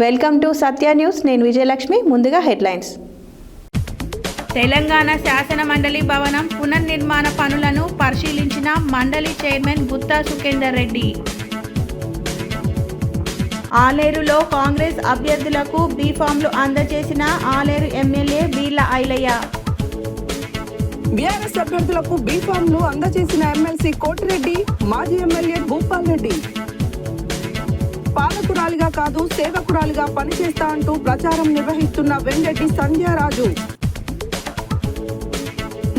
Welcome to Satya news. నేను విజయలక్ష్మి. ముందుగా headlines. Telangana శాసన మండలి భవనం పునర్నిర్మాణ పనులను పరిశీలించిన మండలి చైర్మన్ గుత్తా సుఖేందర్ రెడ్డి. ఆలేరులో కాంగ్రెస్ అభ్యర్థులకు బీఫామ్లు అందజేసిన ఆలేరు ఎమ్మెల్యే బీర్ల ఐలయ్య. బీఆర్ఎస్ అభ్యర్థులకు బీఫామ్లు అందజేసిన ఎమ్మెల్సీ కోటిరెడ్డి, మాజీ ఎమ్మెల్యే భూపాల్ రెడ్డి. పాలకురాలిగా కాదు సేవకురాలిగా పనిచేస్తా అంటూ ప్రచారం నిర్వహిస్తున్న వెంగటి సంధ్యారాజు.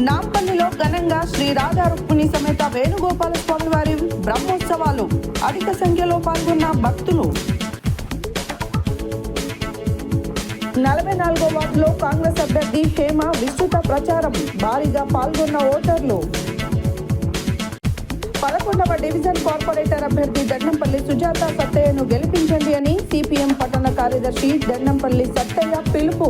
నాంపల్లిలో ఘనంగా శ్రీ రాధా రుక్మిణి సమేత వేణుగోపాల స్వామి వారి బ్రహ్మోత్సవాలు. అధిక సంఖ్యలో పాల్గొన్న భక్తులు. 44వ వార్డులో కాంగ్రెస్ అభ్యర్థి హేమ విస్తృత ప్రచారం. భారీగా పాల్గొన్న ఓటర్లు. 11వ డివిజన్ కార్పొరేటర్ అభ్యర్థి దండంపల్లి సుజాత సత్తయ్యను గెలిపించండి అని సిపిఎం పట్టణ కార్యదర్శి దండంపల్లి సత్తయ్య పిలుపు.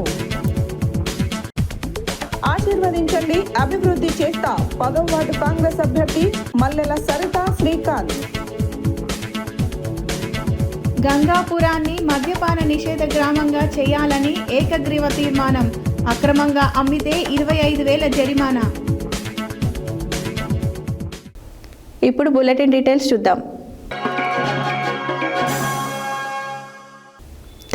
ఆశీర్వదించండి, అభివృద్ధి చేస్తా 10వ వార్డు కాంగ్రెస్ అభ్యర్థి మల్లెల సరిత శ్రీకాంత్. గంగాపురాన్ని మద్యపాన నిషేధ గ్రామంగా చేయాలని ఏకగ్రీవ తీర్మానం. అక్రమంగా అమ్మితే 25,000 జరిమానా. ఇప్పుడు బులెటిన్ డీటెయిల్స్ చూద్దాం.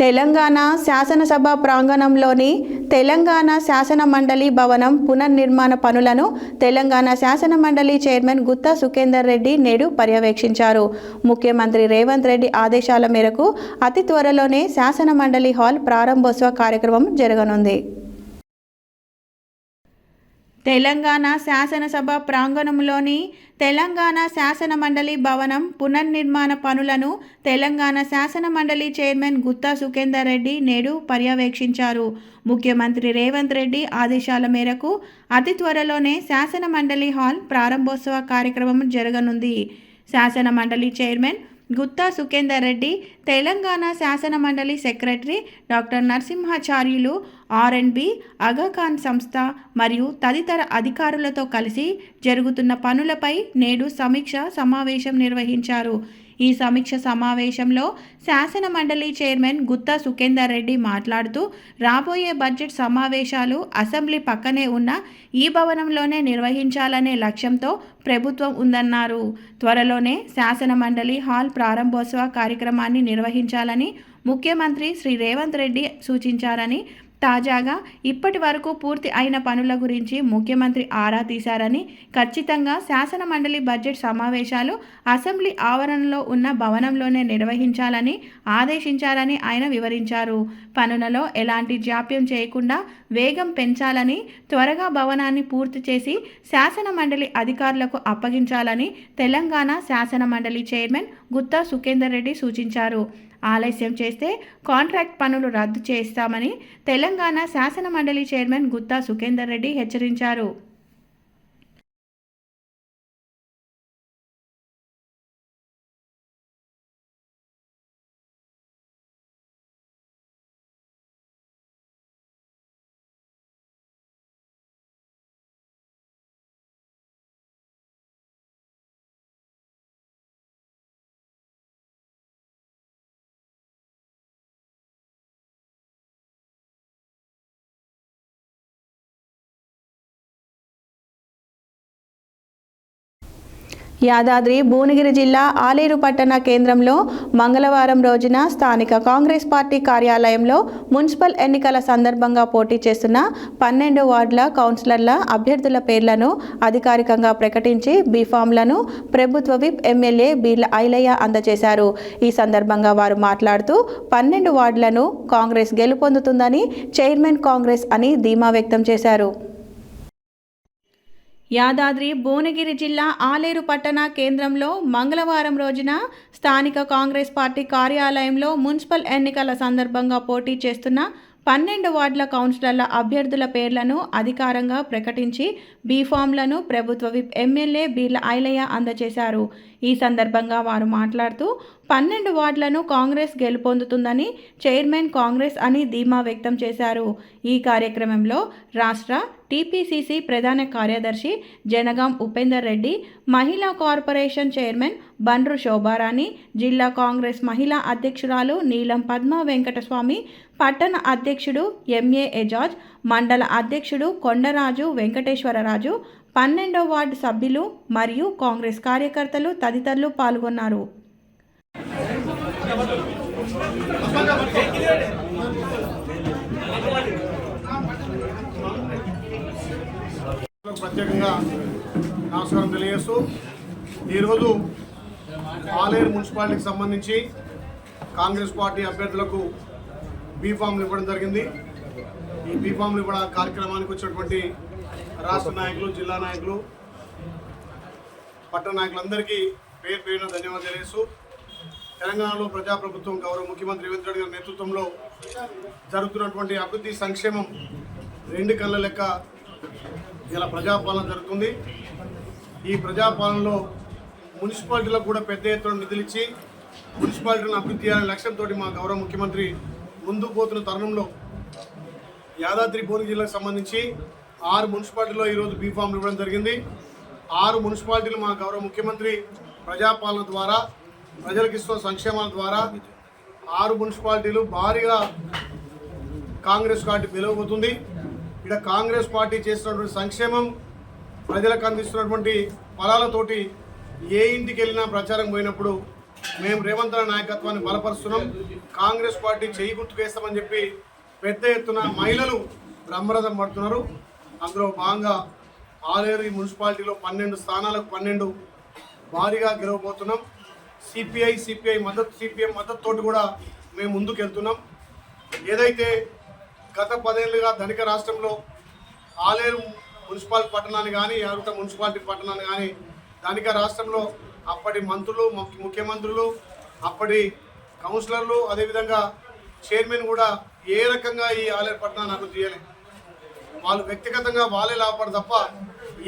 తెలంగాణ శాసనసభ ప్రాంగణంలోని తెలంగాణ శాసన మండలి భవనం పునర్నిర్మాణ పనులను తెలంగాణ శాసన మండలి చైర్మన్ గుత్తా సుఖేందర్ రెడ్డి నేడు పర్యవేక్షించారు. ముఖ్యమంత్రి రేవంత్ రెడ్డి ఆదేశాల మేరకు అతి త్వరలోనే శాసన మండలి హాల్ ప్రారంభోత్సవ కార్యక్రమం జరగనుంది. తెలంగాణ శాసనసభ ప్రాంగణంలోని తెలంగాణ శాసన మండలి భవనం పునర్నిర్మాణ పనులను తెలంగాణ శాసన మండలి చైర్మన్ గుత్తా సుఖేందర్ రెడ్డి నేడు పర్యవేక్షించారు. ముఖ్యమంత్రి రేవంత్ రెడ్డి ఆదేశాల మేరకు అతి త్వరలోనే శాసన మండలి హాల్ ప్రారంభోత్సవ కార్యక్రమం జరగనుంది. శాసన మండలి చైర్మన్ గుత్తా సుఖేందర్ రెడ్డి, తెలంగాణ శాసన మండలి సెక్రటరీ డాక్టర్ నరసింహాచార్యులు, ఆర్ఎండ్బి, ఆగాఖాన్ సంస్థ మరియు తదితర అధికారులతో కలిసి జరుగుతున్న పనులపై నేడు సమీక్ష సమావేశం నిర్వహించారు. ఈ సమీక్ష సమావేశంలో శాసన మండలి చైర్మన్ గుత్తా సుఖేందర్ రెడ్డి మాట్లాడుతూ, రాబోయే బడ్జెట్ సమావేశాలు అసెంబ్లీ పక్కనే ఉన్న ఈ భవనంలోనే నిర్వహించాలనే లక్ష్యంతో ప్రభుత్వం ఉందన్నారు. త్వరలోనే శాసన మండలి హాల్ ప్రారంభోత్సవ కార్యక్రమాన్ని నిర్వహించాలని ముఖ్యమంత్రి శ్రీ రేవంత్ రెడ్డి సూచించారని, తాజాగా ఇప్పటి వరకు పూర్తి అయిన పనుల గురించి ముఖ్యమంత్రి ఆరా తీశారని, ఖచ్చితంగా శాసన మండలి బడ్జెట్ సమావేశాలు అసెంబ్లీ ఆవరణలో ఉన్న భవనంలోనే నిర్వహించాలని ఆదేశించారని ఆయన వివరించారు. పనులలో ఎలాంటి జాప్యం చేయకుండా వేగం పెంచాలని, త్వరగా భవనాన్ని పూర్తి చేసి శాసన మండలి అధికారులకు అప్పగించాలని తెలంగాణ శాసన మండలి చైర్మన్ గుత్తా సుఖేందర్ రెడ్డి సూచించారు. ఆలస్యం చేస్తే కాంట్రాక్ట్ పనులు రద్దు చేస్తామని తెలంగాణ శాసన మండలి చైర్మన్ గుత్తా సుఖేందర్ రెడ్డి హెచ్చరించారు. యాదాద్రి భువనగిరి జిల్లా ఆలేరు పట్టణ కేంద్రంలో మంగళవారం రోజున స్థానిక కాంగ్రెస్ పార్టీ కార్యాలయంలో మున్సిపల్ ఎన్నికల సందర్భంగా పోటీ చేస్తున్న 12 వార్డుల కౌన్సిలర్ల అభ్యర్థుల పేర్లను అధికారికంగా ప్రకటించి బీఫామ్లను ప్రభుత్వ విప్ ఎమ్మెల్యే బీర్ల ఐలయ్య అందజేశారు. ఈ సందర్భంగా వారు మాట్లాడుతూ 12 వార్డులను కాంగ్రెస్ గెలుపొందుతుందని, చైర్మన్ కాంగ్రెస్ అని ధీమా వ్యక్తం చేశారు. యాదాద్రి భువనగిరి జిల్లా ఆలేరు పట్టణ కేంద్రంలో మంగళవారం రోజున స్థానిక కాంగ్రెస్ పార్టీ కార్యాలయంలో మున్సిపల్ ఎన్నికల సందర్భంగా పోటీ చేస్తున్న 12 వార్డుల కౌన్సిలర్ల అభ్యర్థుల పేర్లను అధికారంగా ప్రకటించి బీఫామ్లను ప్రభుత్వ విప్ ఎమ్మెల్యే బీర్ల ఐలయ్య అందజేశారు. ఈ సందర్భంగా వారు మాట్లాడుతూ 12 వార్డులను కాంగ్రెస్ గెలుపొందుతుందని చైర్మన్ కాంగ్రెస్ అని ధీమా వ్యక్తం చేశారు. ఈ కార్యక్రమంలో రాష్ట్ర టీపీసీసీ ప్రధాన కార్యదర్శి జనగాం ఉపేందర్ రెడ్డి, మహిళా కార్పొరేషన్ చైర్మన్ బండ్రు శోభారాణి, జిల్లా కాంగ్రెస్ మహిళా అధ్యక్షురాలు నీలం పద్మ వెంకటస్వామి, పట్టణ అధ్యక్షుడు ఎంఏ ఎజాజ్, మండల అధ్యక్షుడు కొండరాజు వెంకటేశ్వరరాజు, 12వ వార్డు సభ్యులు మరియు కాంగ్రెస్ కార్యకర్తలు తదితరులు పాల్గొన్నారు. ప్రత్యేకంగా నమస్కారం తెలియజేస్తూ ఈరోజు ఆలేరు మున్సిపాలిటీకి సంబంధించి కాంగ్రెస్ పార్టీ అభ్యర్థులకు బీఫామ్లు ఇవ్వడం జరిగింది. ఈ బీఫామ్లు ఇవ్వడం కార్యక్రమానికి వచ్చినటువంటి రాష్ట్ర నాయకులు, జిల్లా నాయకులు, పట్టణ నాయకులందరికీ పేరు పేరున ధన్యవాదాలు తెలియజేస్తూ తెలంగాణలో ప్రజాప్రభుత్వం గౌరవ ముఖ్యమంత్రి రేవంత్ రెడ్డి గారి నేతృత్వంలో జరుగుతున్నటువంటి అభివృద్ధి సంక్షేమం రెండు కళ్ళ లెక్క ఇలా ప్రజాపాలన జరుగుతుంది. ఈ ప్రజాపాలనలో మున్సిపాలిటీలకు కూడా పెద్ద ఎత్తున నిధులు ఇచ్చి మున్సిపాలిటీలను అభివృద్ధి చేయాలనే లక్ష్యంతో మా గౌరవ ముఖ్యమంత్రి ముందుకు పోతున్న తరుణంలో యాదాద్రి భువనగిరి జిల్లాకు సంబంధించి 6 మున్సిపాలిటీలో ఈరోజు బీఫామ్లు ఇవ్వడం జరిగింది. 6 మున్సిపాలిటీలు మా గౌరవ ముఖ్యమంత్రి ప్రజాపాలన ద్వారా, ప్రజలకు ఇస్తున్న సంక్షేమాల ద్వారా 6 మున్సిపాలిటీలు భారీగా కాంగ్రెస్ పార్టీ గెలవబోతుంది. ఇక్కడ కాంగ్రెస్ పార్టీ చేస్తున్నటువంటి సంక్షేమం, ప్రజలకు అందిస్తున్నటువంటి ఫలాలతోటి ఏ ఇంటికి వెళ్ళినా ప్రచారం పోయినప్పుడు మేము రేవంత్ రెడ్డి నాయకత్వాన్ని బలపరుస్తున్నాం, కాంగ్రెస్ పార్టీ చేయి గుర్తుకేస్తామని చెప్పి పెద్ద ఎత్తున మహిళలు బ్రహ్మరథం పడుతున్నారు. అందులో భాగంగా ఆలేరు మున్సిపాలిటీలో 12 స్థానాలకు 12 భారీగా గెలవబోతున్నాం. సిపిఐ మద్దతు, సిపిఎం మద్దతుతోటి కూడా మేము ముందుకు వెళ్తున్నాం. ఏదైతే గత 10 ఏళ్ళుగా ధనిక రాష్ట్రంలో ఆలేరు మున్సిపల్ పట్టణాన్ని కానీ, యారుట మున్సిపాలిటీ పట్టణాన్ని కానీ ధనిక రాష్ట్రంలో అప్పటి మంత్రులు, ముఖ్యమంత్రులు, అప్పటి కౌన్సిలర్లు, అదేవిధంగా చైర్మన్ కూడా ఏ రకంగా ఈ ఆలేరు పట్టణాన్ని అభివృద్ధి చేయలేదు. వాళ్ళు వ్యక్తిగతంగా వాళ్ళే లాభపడరు తప్ప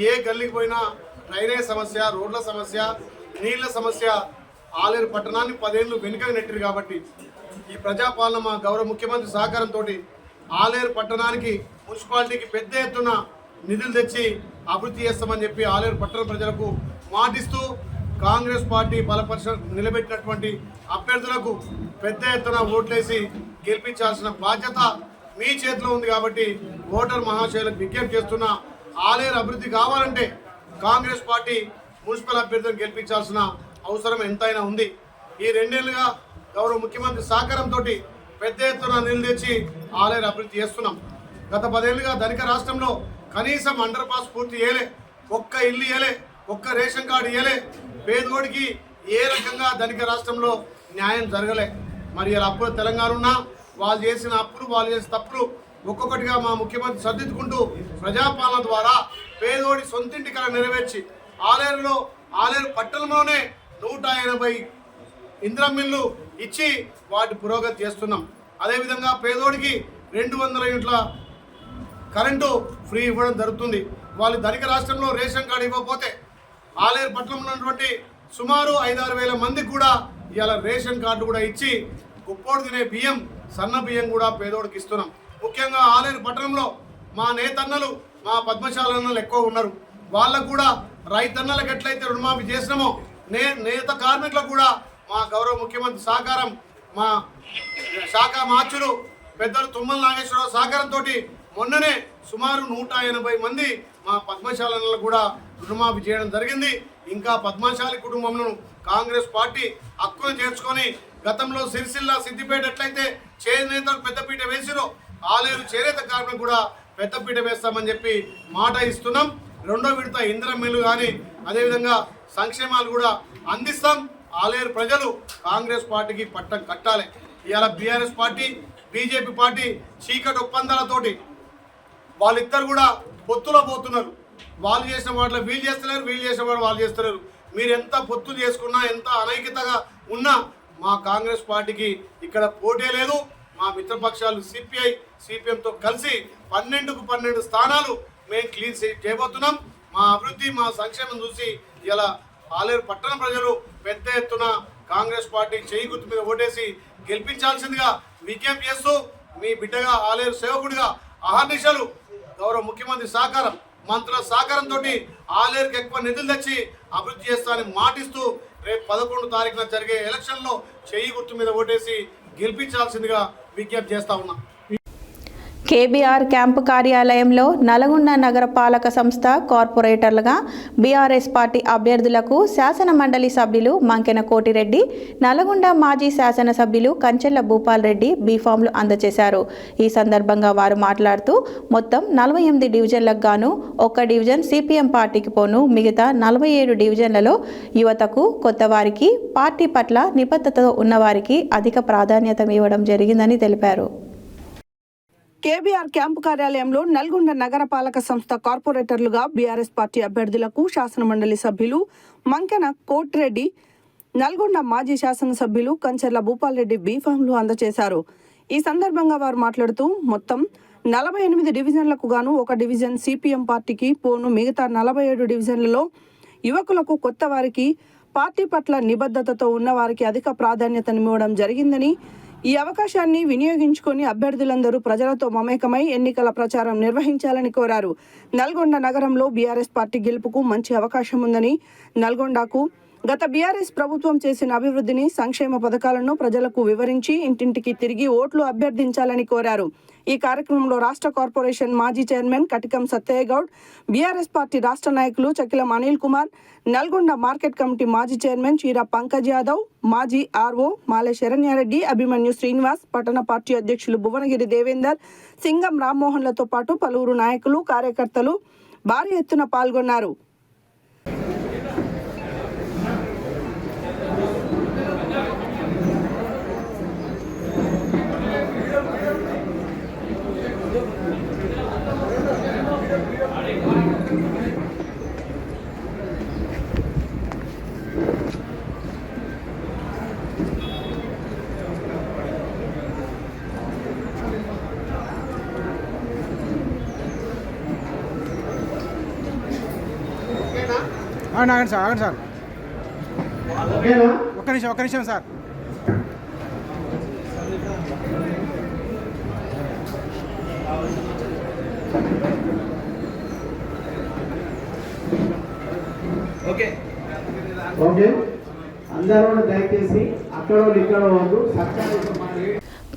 ఏ గల్లీకి పోయినా డ్రైనేజ్ సమస్య, రోడ్ల సమస్య, నీళ్ల సమస్య ఆలేరు పట్టణాన్ని 10 ఏళ్ళు వెనుకకు నెట్టిరు. కాబట్టి ఈ ప్రజాపాలన మా గౌరవ ముఖ్యమంత్రి సహకారంతో ఆలేరు పట్టణానికి, మున్సిపాలిటీకి పెద్ద ఎత్తున నిధులు తెచ్చి అభివృద్ధి చేస్తామని చెప్పి ఆలేరు పట్టణ ప్రజలకు మాటిస్తూ కాంగ్రెస్ పార్టీ నిలబెట్టినటువంటి అభ్యర్థులకు పెద్ద ఎత్తున ఓట్లేసి గెలిపించాల్సిన బాధ్యత మీ చేతిలో ఉంది. కాబట్టి ఓటర్ మహాశయులకు విజ్ఞప్తి చేస్తున్న ఆలేరు అభివృద్ధి కావాలంటే కాంగ్రెస్ పార్టీ మున్సిపల్ అభ్యర్థులను గెలిపించాల్సిన అవసరం ఎంతైనా ఉంది. ఈ 2 ఏళ్ళుగా గౌరవ ముఖ్యమంత్రి సహకారంతో పెద్ద ఎత్తున నిధులు తెచ్చి ఆలేరు అభివృద్ధి చేస్తున్నాం. గత 10 ఏళ్ళుగా ధనిక రాష్ట్రంలో కనీసం అండర్ పాస్ పూర్తి చేయలే, ఒక్క ఇల్లు ఇయ్యలే, ఒక్క రేషన్ కార్డు ఇయ్యలే, పేదోడికి ఏ రకంగా ధనిక రాష్ట్రంలో న్యాయం జరగలే. మరి ఇలా అప్పులు తెలంగాణ ఉన్నా వాళ్ళు చేసిన అప్పులు, వాళ్ళు చేసిన తప్పులు ఒక్కొక్కటిగా మా ముఖ్యమంత్రి సర్దిద్దుకుంటూ ప్రజాపాలన ద్వారా పేదోడి సొంతింటి కల నెరవేర్చి ఆలేరు పట్టణంలోనే 180 ఇంద్రమిల్లు ఇచ్చి వాటి పురోగతి చేస్తున్నాం. అదేవిధంగా పేదోడికి 200 యూనిట్ల కరెంటు ఫ్రీ ఇవ్వడం జరుగుతుంది. వాళ్ళు ధనిక రాష్ట్రంలో రేషన్ కార్డు ఇవ్వకపోతే ఆలేరు పట్టణంలో ఉన్నటువంటి సుమారు 5-6 వేల మందికి కూడా ఇవాళ రేషన్ కార్డు కూడా ఇచ్చి గుప్పోడు తినే బియ్యం, సన్న బియ్యం కూడా పేదోడికి ఇస్తున్నాం. ముఖ్యంగా ఆలేరు పట్టణంలో మా నేతన్నలు, మా పద్మశాలన్నలు ఎక్కువ ఉన్నారు. వాళ్ళకు కూడా రైతన్నలకు ఎట్లయితే రుణమాఫీ చేసినామో నేత కార్మికులకు కూడా మా గౌరవ ముఖ్యమంత్రి సహకారం, మా శాఖ మార్చులు పెద్దలు తుమ్మల నాగేశ్వరరావు సహకారంతో మొన్ననే సుమారు 180 మంది మా పద్మశాలను కూడా రుణమాఫీ చేయడం జరిగింది. ఇంకా పద్మశాలి కుటుంబంలో కాంగ్రెస్ పార్టీ హక్కును చేర్చుకొని గతంలో సిరిసిల్ల, సిద్దిపేట ఎట్లయితే చేనేతకు పెద్దపీట వేసిరో ఆలేరు చేనేత కార్మికులు కూడా పెద్దపీట వేస్తామని చెప్పి మాట ఇస్తున్నాం. 2వ విడత ఇంద్రమిల్లు కానీ అదేవిధంగా సంక్షేమాలు కూడా అందిస్తాం. ఆలేరు ప్రజలు కాంగ్రెస్ పార్టీకి పట్టం కట్టాలి. ఇవాళ బీఆర్ఎస్ పార్టీ, బీజేపీ పార్టీ చీకటి ఒప్పందాలతోటి వాళ్ళిద్దరు కూడా పొత్తులో పోతున్నారు. వాళ్ళు చేసిన వాటిలో వీళ్ళు చేస్తలేరు, వీళ్ళు చేసిన వాడు వాళ్ళు చేస్తలేరు. మీరు ఎంత పొత్తులు చేసుకున్నా, ఎంత అనైక్యతగా ఉన్నా మా కాంగ్రెస్ పార్టీకి ఇక్కడ పోటీ లేదు. మా మిత్రపక్షాలు సిపిఐ, సిపిఎంతో కలిసి 12కు 12 స్థానాలు మేము క్లీన్ చేయబోతున్నాం. మా అభివృద్ధి, మా సంక్షేమం చూసి ఇలా ఆలేరు పట్టణ ప్రజలు పెద్ద ఎత్తున కాంగ్రెస్ పార్టీ చేయి గుర్తు మీద ఓటేసి గెలిపించాల్సిందిగా విజ్ఞప్తి చేస్తూ మీ బిడ్డగా ఆలేరు సేవకుడిగా అహర్నిశలు గౌరవ ముఖ్యమంత్రి సహకారం, మంత్రుల సహకారంతో ఆలేరుకి ఎక్కువ నిధులు తెచ్చి అభివృద్ధి చేస్తానని మాటిస్తూ రేపు 11 తారీఖున జరిగే ఎలక్షన్లో చేయి గుర్తు మీద ఓటేసి గెలిపించాల్సిందిగా విజ్ఞప్తి చేస్తా ఉన్నా. కేబీఆర్ క్యాంపు కార్యాలయంలో నల్గొండ నగర పాలక సంస్థ కార్పొరేటర్లుగా బీఆర్ఎస్ పార్టీ అభ్యర్థులకు శాసన మండలి సభ్యులు మంకెన కోటిరెడ్డి, నల్గొండ మాజీ శాసనసభ్యులు కంచెల్ల భూపాల్ రెడ్డి బీఫామ్లు అందజేశారు. ఈ సందర్భంగా వారు మాట్లాడుతూ మొత్తం 48 డివిజన్లకు గాను 1 డివిజన్ సిపిఎం పార్టీకి పోను మిగతా 47 డివిజన్లలో యువతకు, కొత్త వారికి, పార్టీ పట్ల నిబద్ధతతో ఉన్నవారికి అధిక ప్రాధాన్యత ఇవ్వడం జరిగిందని తెలిపారు. కేబీఆర్ క్యాంపు కార్యాలయంలో నల్గొండ నగర పాలక సంస్థ కార్పొరేటర్లుగా బీఆర్ఎస్ పార్టీ అభ్యర్థులకు శాసనమండలి సభ్యులు మంకెన కోటిరెడ్డి, నల్గొండ మాజీ శాసనసభ్యులు కంచెర్ల భూపాల్ రెడ్డి బీఫామ్లు అందజేశారు. ఈ సందర్భంగా వారు మాట్లాడుతూ మొత్తం 48 డివిజన్లకు గాను 1 డివిజన్ సిపిఎం పార్టీకి పోను మిగతా 47 డివిజన్లలో యువకులకు, కొత్త వారికి, పార్టీ పట్ల నిబద్ధతతో ఉన్న వారికి అధిక ప్రాధాన్యతనివ్వడం జరిగిందని, ఈ అవకాశాన్ని వినియోగించుకొని అభ్యర్థులందరూ ప్రజలతో మమేకమై ఎన్నికల ప్రచారం నిర్వహించాలని కోరారు. నల్గొండ నగరంలో బీఆర్ఎస్ పార్టీ గెలుపుకు మంచి అవకాశం ఉందని, నల్గొండకు గత బీఆర్ఎస్ ప్రభుత్వం చేసిన అభివృద్ధిని, సంక్షేమ పథకాలను ప్రజలకు వివరించి ఇంటింటికి తిరిగి ఓట్లు అభ్యర్థించాలని కోరారు. ఈ కార్యక్రమంలో రాష్ట్ర కార్పొరేషన్ మాజీ chairman Katikam Sattaiah Goud, BRS party రాష్ట్ర నాయకులు చకిలం అనిల్ కుమార్, నల్గొండ మార్కెట్ కమిటీ మాజీ చైర్మన్ చీర పంకజ్ యాదవ్, మాజీ ఆర్ఓ మాలే శరణ్యారెడ్డి, అభిమన్యు శ్రీనివాస్, పట్టణ పార్టీ అధ్యక్షులు భువనగిరి దేవేందర్, సింగం రామ్మోహన్లతో పాటు పలువురు నాయకులు, కార్యకర్తలు భారీ ఎత్తున పాల్గొన్నారు. ఆగండి సార్ ఒక్క నిమిషం సార్. ఓకే అందరూ దయచేసి అక్కడ ఇక్కడ వాళ్ళు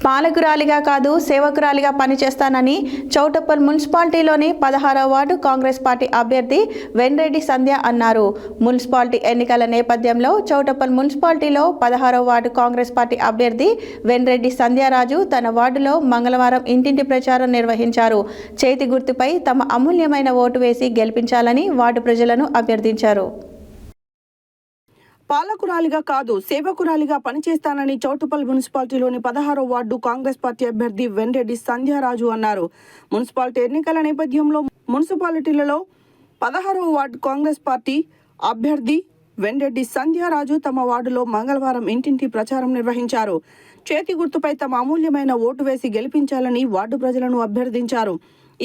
పాలకురాలిగా కాదు సేవకురాలిగా పనిచేస్తానని చౌటప్పల్ మున్సిపాలిటీలోని 16వ వార్డు కాంగ్రెస్ పార్టీ అభ్యర్థి వెన్రెడ్డి సంధ్య అన్నారు. మున్సిపాలిటీ ఎన్నికల నేపథ్యంలో చౌటప్పల్ మున్సిపాలిటీలో 16వ వార్డు కాంగ్రెస్ పార్టీ అభ్యర్థి వెన్రెడ్డి సంధ్యారాజు తన వార్డులో మంగళవారం ఇంటింటి ప్రచారం నిర్వహించారు. చేతి గుర్తుపై తమ అమూల్యమైన ఓటు వేసి గెలిపించాలని వార్డు ప్రజలను అభ్యర్థించారు. పాలకురాలిగా కాదు సేవకురాలిగా పనిచేస్తానని చౌటుప్పల్ మున్సిపాలిటీలోని 16వ వార్డు కాంగ్రెస్ పార్టీ అభ్యర్థి వెన్రెడ్డి సంధ్యారాజు అన్నారు. మున్సిపాలిటీ ఎన్నికల నేపథ్యంలో మున్సిపాలిటీలలో 16వ వార్డు కాంగ్రెస్ పార్టీ అభ్యర్థి వెన్రెడ్డి సంధ్యారాజు తమ వార్డులో మంగళవారం ఇంటింటి ప్రచారం నిర్వహించారు. చేతి గుర్తుపై తమ అమూల్యమైన ఓటు వేసి గెలిపించాలని వార్డు ప్రజలను అభ్యర్థించారు.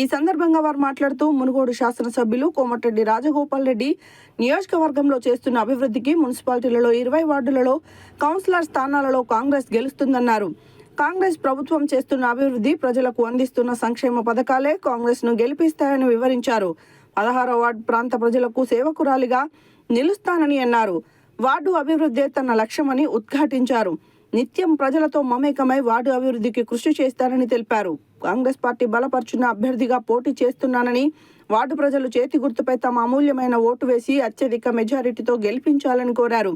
ఈ సందర్భంగా వారు మాట్లాడుతూ మునుగోడు శాసనసభ్యులు కోమటిరెడ్డి రాజగోపాల్ రెడ్డి నియోజకవర్గంలో చేస్తున్న అభివృద్ధికి మున్సిపాలిటీలలో 20 వార్డులలో కౌన్సిలర్ స్థానాలలో కాంగ్రెస్ గెలుస్తుందన్నారు. కాంగ్రెస్ ప్రభుత్వం చేస్తున్న అభివృద్ధి, ప్రజలకు అందిస్తున్న సంక్షేమ పథకాలే కాంగ్రెస్ను గెలిపిస్తాయని వివరించారు. 16వ వార్డు ప్రాంత ప్రజలకు సేవకురాలిగా నిలుస్తానని అన్నారు. వార్డు అభివృద్ధే తన లక్ష్యమని ఉద్ఘాటించారు. నిత్యం ప్రజలతో మమేకమై వార్డు అభివృద్ధికి కృషి చేస్తారని తెలిపారు. కాంగ్రెస్ పార్టీ బలపరుచున్న అభ్యర్థిగా పోటీ చేస్తున్నానని, వార్డు ప్రజలు చేతి గుర్తుపై తమ అమూల్యమైన ఓటు వేసి అత్యధిక మెజారిటీతో గెలిపించాలని కోరారు.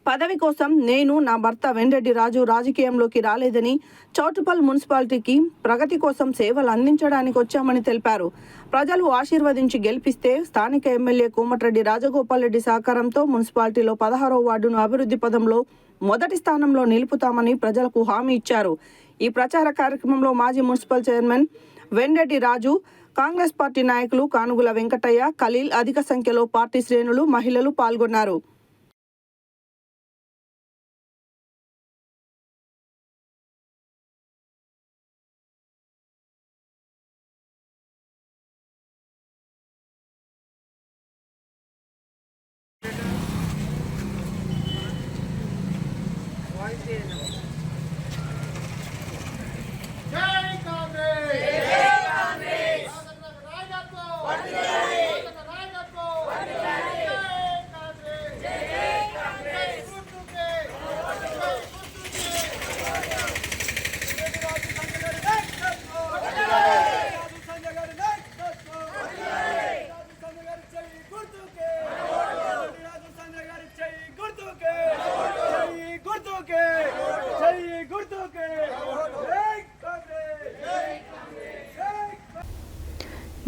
పదవి కోసం నేను, నా భర్త వెన్రెడ్డి రాజు రాజకీయంలోకి రాలేదని, చౌటుప్పల్ మున్సిపాలిటీకి ప్రగతి కోసం సేవలు అందించడానికి వచ్చామని తెలిపారు. ప్రజలు ఆశీర్వదించి గెలిపిస్తే స్థానిక ఎమ్మెల్యే కోమటిరెడ్డి రాజగోపాల్ రెడ్డి సహకారంతో మున్సిపాలిటీలో 16వ వార్డును అభివృద్ధి పదంలో మొదటి స్థానంలో నిలుపుతామని ప్రజలకు హామీ ఇచ్చారు. ఈ ప్రచార కార్యక్రమంలో మాజీ మున్సిపల్ చైర్మన్ వెన్రెడ్డి రాజు, కాంగ్రెస్ పార్టీ నాయకులు కానుగుల వెంకటయ్య, ఖలీల్, అధిక సంఖ్యలో పార్టీ శ్రేణులు, మహిళలు పాల్గొన్నారు.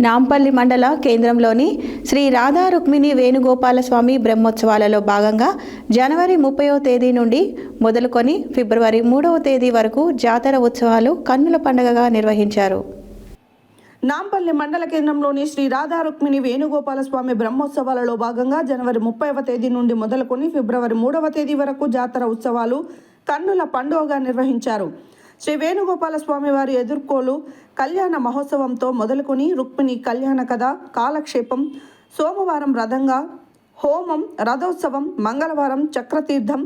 నాంపల్లి మండల కేంద్రంలోని శ్రీ రాధా రుక్మిణి వేణుగోపాలస్వామి బ్రహ్మోత్సవాలలో భాగంగా జనవరి 30వ తేదీ నుండి మొదలుకొని ఫిబ్రవరి 3వ తేదీ వరకు జాతర ఉత్సవాలు కన్నుల పండుగగా నిర్వహించారు. నాంపల్లి మండల కేంద్రంలోని శ్రీ రాధా రుక్మిణి వేణుగోపాల స్వామి బ్రహ్మోత్సవాలలో భాగంగా జనవరి 30వ తేదీ నుండి మొదలుకొని ఫిబ్రవరి 3వ తేదీ వరకు జాతర ఉత్సవాలు కన్నుల పండుగగా నిర్వహించారు. శ్రీ వేణుగోపాల స్వామి వారి ఎదుర్కోలు కళ్యాణ మహోత్సవంతో మొదలుకొని రుక్మిణి కళ్యాణ కథ, కాలక్షేపం, సోమవారం రథంగా హోమం, రథోత్సవం, మంగళవారం చక్రతీర్థం,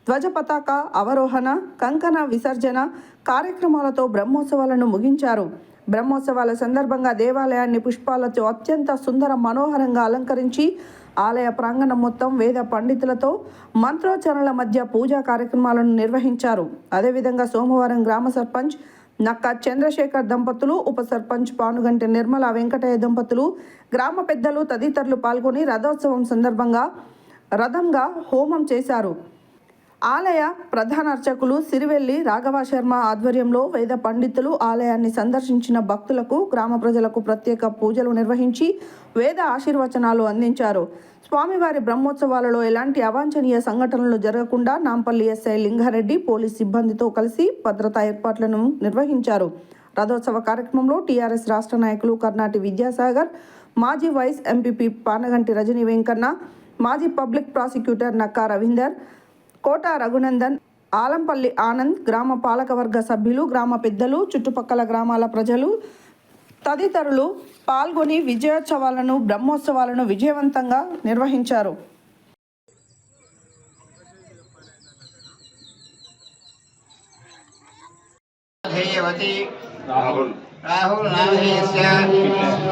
ధ్వజ పతాక అవరోహణ, కంకణ విసర్జన కార్యక్రమాలతో బ్రహ్మోత్సవాలను ముగించారు. బ్రహ్మోత్సవాల సందర్భంగా దేవాలయాన్ని పుష్పాలతో అత్యంత సుందర మనోహరంగా అలంకరించి ఆలయ ప్రాంగణం మొత్తం వేద పండితులతో మంత్రోచ్చరణల మధ్య పూజా కార్యక్రమాలను నిర్వహించారు. అదేవిధంగా సోమవారం గ్రామ సర్పంచ్ నక్క చంద్రశేఖర్ దంపతులు, ఉప సర్పంచ్ పానుగంటి నిర్మల వెంకటయ్య దంపతులు, గ్రామ పెద్దలు తదితరులు పాల్గొని రథోత్సవం సందర్భంగా రథంగా హోమం చేశారు. ఆలయ ప్రధాన అర్చకులు సిరివెల్లి రాఘవ శర్మ ఆధ్వర్యంలో వేద పండితులు ఆలయాన్ని సందర్శించిన భక్తులకు, గ్రామ ప్రజలకు ప్రత్యేక పూజలు నిర్వహించి వేద ఆశీర్వచనాలు అందించారు. స్వామివారి బ్రహ్మోత్సవాలలో ఎలాంటి అవాంఛనీయ సంఘటనలు జరగకుండా నాంపల్లి ఎస్ఐ లింగారెడ్డి పోలీస్ సిబ్బందితో కలిసి భద్రతా ఏర్పాట్లను నిర్వహించారు. రథోత్సవ కార్యక్రమంలో టీఆర్ఎస్ రాష్ట్ర నాయకులు కర్నాటి విద్యాసాగర్, మాజీ వైస్ ఎంపీపీ పానగంటి రజనీ వెంకన్న, మాజీ పబ్లిక్ ప్రాసిక్యూటర్ నక్కా రవీందర్, కోట రఘునందన్, ఆలంపల్లి ఆనంద్, గ్రామ పాలకవర్గ సభ్యులు, గ్రామ పెద్దలు, చుట్టుపక్కల గ్రామాల ప్రజలు తదితరులు పాల్గొని విజయోత్సవాలను, బ్రహ్మోత్సవాలను విజయవంతంగా నిర్వహించారు. राहुल नाम है इसका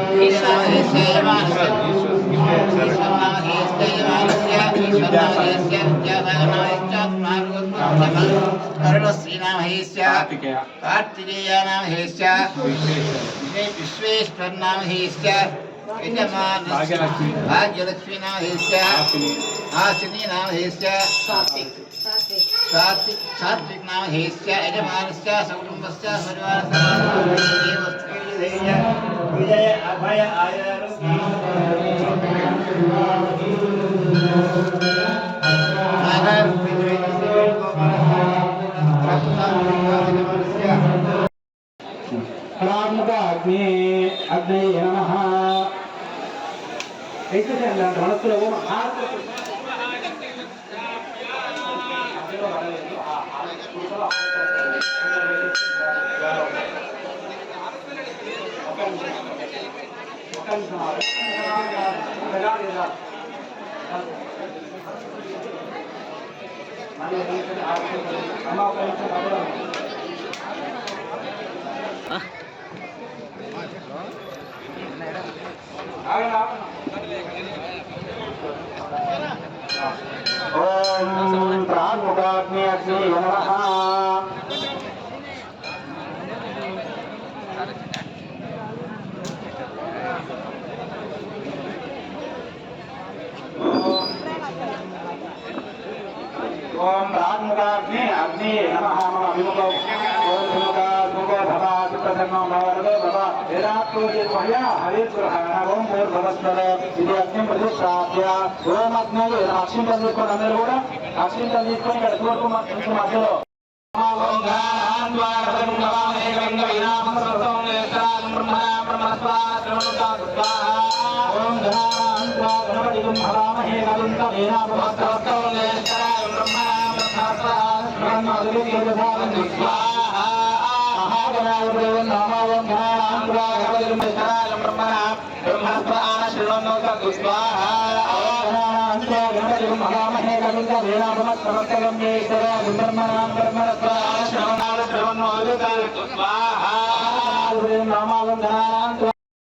कृष्ण नाम है इसका यमान कृष्ण नाम है इसका यमान कृष्ण नाम है इसका विद्यासागर नाम है इसका मार्गोत्तम करुणश्री नाम है इसका कार्तिकेय नाम है इसका विश्वेश्वर नाम है इसका यजमान भाग्यलक्ष्मी नाम है इसका आसिनी नाम है इसका सात्विक नाम है इसका यजमानस्य सकुटुम्बस्य परिवारस्य विजय अभय आयुर्वेद अग्नि नमः మనసులో ओम प्राणमुखाग्नि अग्नि नमः ओम प्राणमुखाग्नि अग्नि नमः मम विमुखो ओम विमुखा मुखो भवा सुप्रसन्नो भवतो भवा वेदात्तो जिह्वया हरिद्रहाण ओम भूर्भुवस्सुर इति अग्निं प्रतिष्ठाप्य ओम अग्नये अक्षिं तल्लिक्कोनि अंदरू కూడా అక్షిం తల్లికొని ఇక్కడ తూర్పు మధ్యలో ఓం ఘానాన్ ద్వారపదం నమామే గంగ వినామం సర్వం నేత్రాం బ్రహ్మణా బ్రహ్మస్వాత్రమనుతా స్వాహా ఓం ఘానాన్ ద్వారపదం నమామే గంగ వినామం సర్వం నేత్రాం బ్రహ్మణా బ్రహ్మస్వాత్రమనుతా స్వాహా మహాగణాధిపతయే నమః ఓం ఘానాన్ ద్వారపదం బ్రహ్మణా బ్రహ్మస్వాత్రమనుతా స్వాహా మహామహే కవింద వేలాభమ సమస్తగం ఈశ్వర బ్రహ్మణాం బ్రహ్మణస్వాహ శ్రవణాల శ్రవణోదితాయ స్వాహా నామావం ధనానాం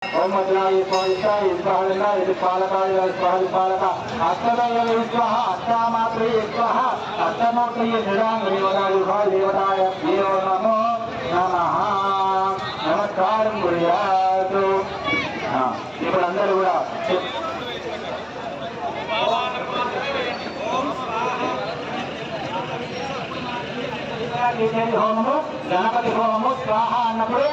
ఓం మద్రాయ స్వాహాయ స్వాహాయ పాలకాయ స్వాహ అష్టదయ స్వాహ అష్టామాత్రే స్వాహ అష్టమాత్రే నిరాంగదేవతాయ దేవతాయ దేవ నమో నమః నమస్కారం గురుయాతు. ఇప్పుడు అందరూ కూడా హోమము గణపతి హోమము స్వాహ అన్నప్పుడు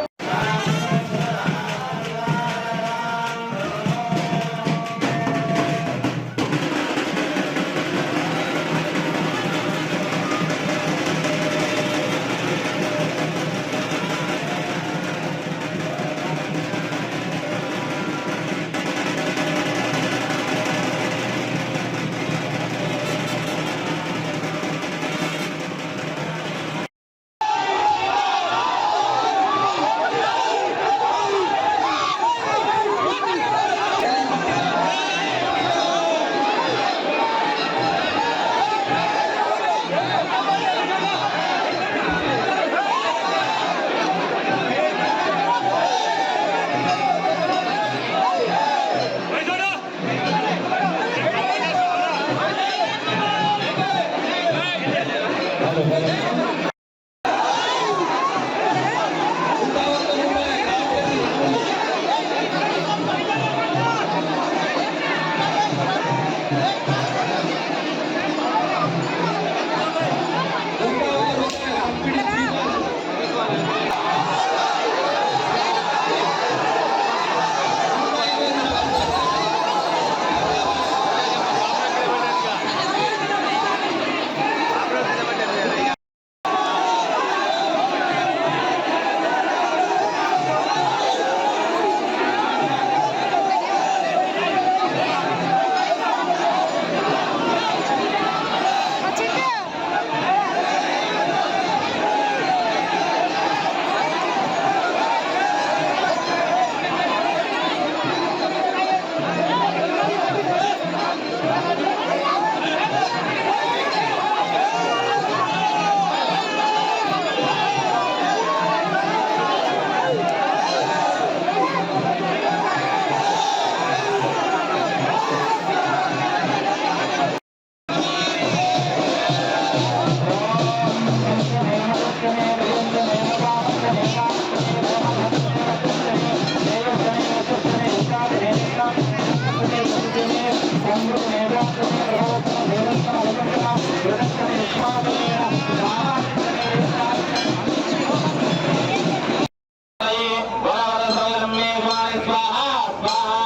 स्वाहा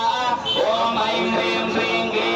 ओम ऐं ह्रीं श्रीं क्लीं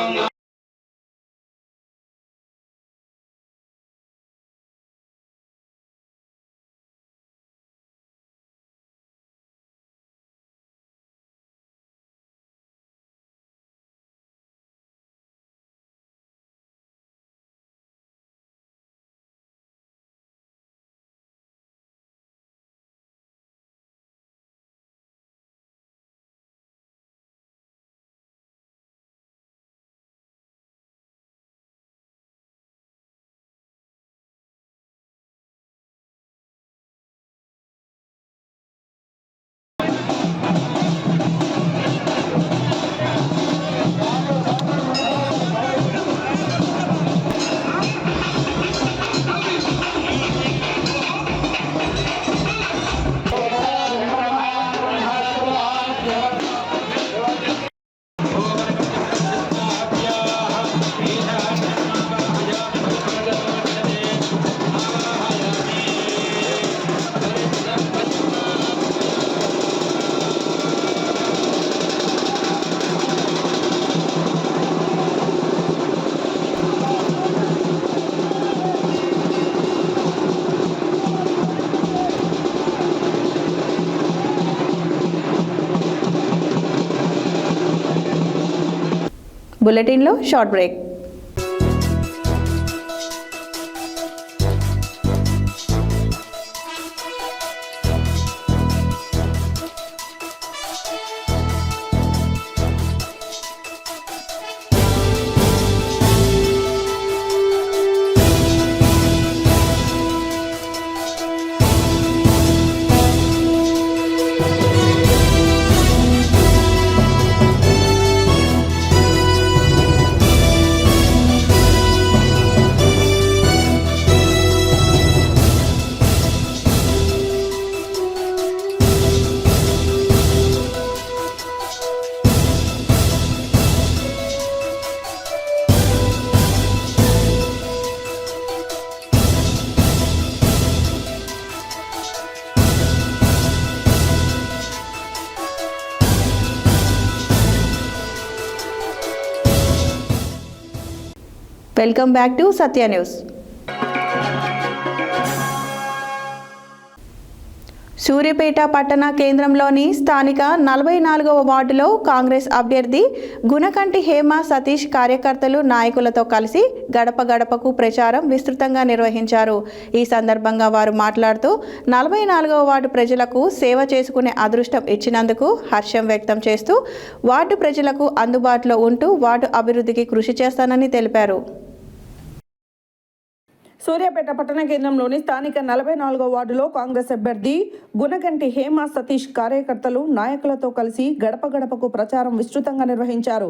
బులెటిన్లో short break. Welcome back to Satya news. Suryapet పట్టణ కేంద్రంలోని స్థానిక 44వ వార్డులో కాంగ్రెస్ అభ్యర్థి గుణకంటి హేమ సతీష్ కార్యకర్తలు నాయకులతో కలిసి గడప గడపకు ప్రచారం విస్తృతంగా నిర్వహించారు. ఈ సందర్భంగా వారు మాట్లాడుతూ 44వ వార్డు ప్రజలకు సేవ చేసుకునే అదృష్టం ఇచ్చినందుకు హర్షం వ్యక్తం చేస్తూ వార్డు ప్రజలకు అందుబాటులో ఉంటూ వార్డు అభివృద్ధికి కృషి చేస్తానని తెలిపారు. సూర్యాపేట పట్టణ కేంద్రంలోని స్థానిక 44వ వార్డులో కాంగ్రెస్ అభ్యర్థి గుణకంటి హేమ సతీష్ కార్యకర్తలు నాయకులతో కలిసి గడప గడపకు ప్రచారం విస్తృతంగా నిర్వహించారు.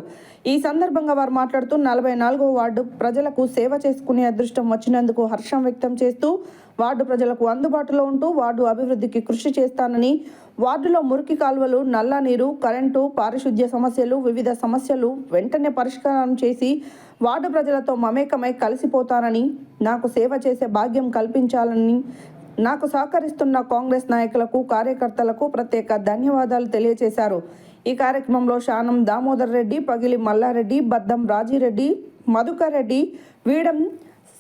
ఈ సందర్భంగా వారు మాట్లాడుతూ 44వ వార్డు ప్రజలకు సేవ చేసుకునే అదృష్టం వచ్చినందుకు హర్షం వ్యక్తం చేస్తూ వార్డు ప్రజలకు అందుబాటులో ఉంటూ వార్డు అభివృద్ధికి కృషి చేస్తానని, వార్డులో మురికి కాలువలు, నల్ల నీరు, కరెంటు, పారిశుద్ధ్య సమస్యలు, వివిధ సమస్యలు వెంటనే పరిష్కారం చేసి వార్డు ప్రజలతో మమేకమై కలిసిపోతానని, నాకు సేవ చేసే భాగ్యం కల్పించాలని, నాకు సహకరిస్తున్న కాంగ్రెస్ నాయకులకు, కార్యకర్తలకు ప్రత్యేక ధన్యవాదాలు తెలియజేశారు. ఈ కార్యక్రమంలో శానం దామోదర్ రెడ్డి, పగిలి మల్లారెడ్డి, బద్దం రాజిరెడ్డి, మధుకర్ రెడ్డి, వీడం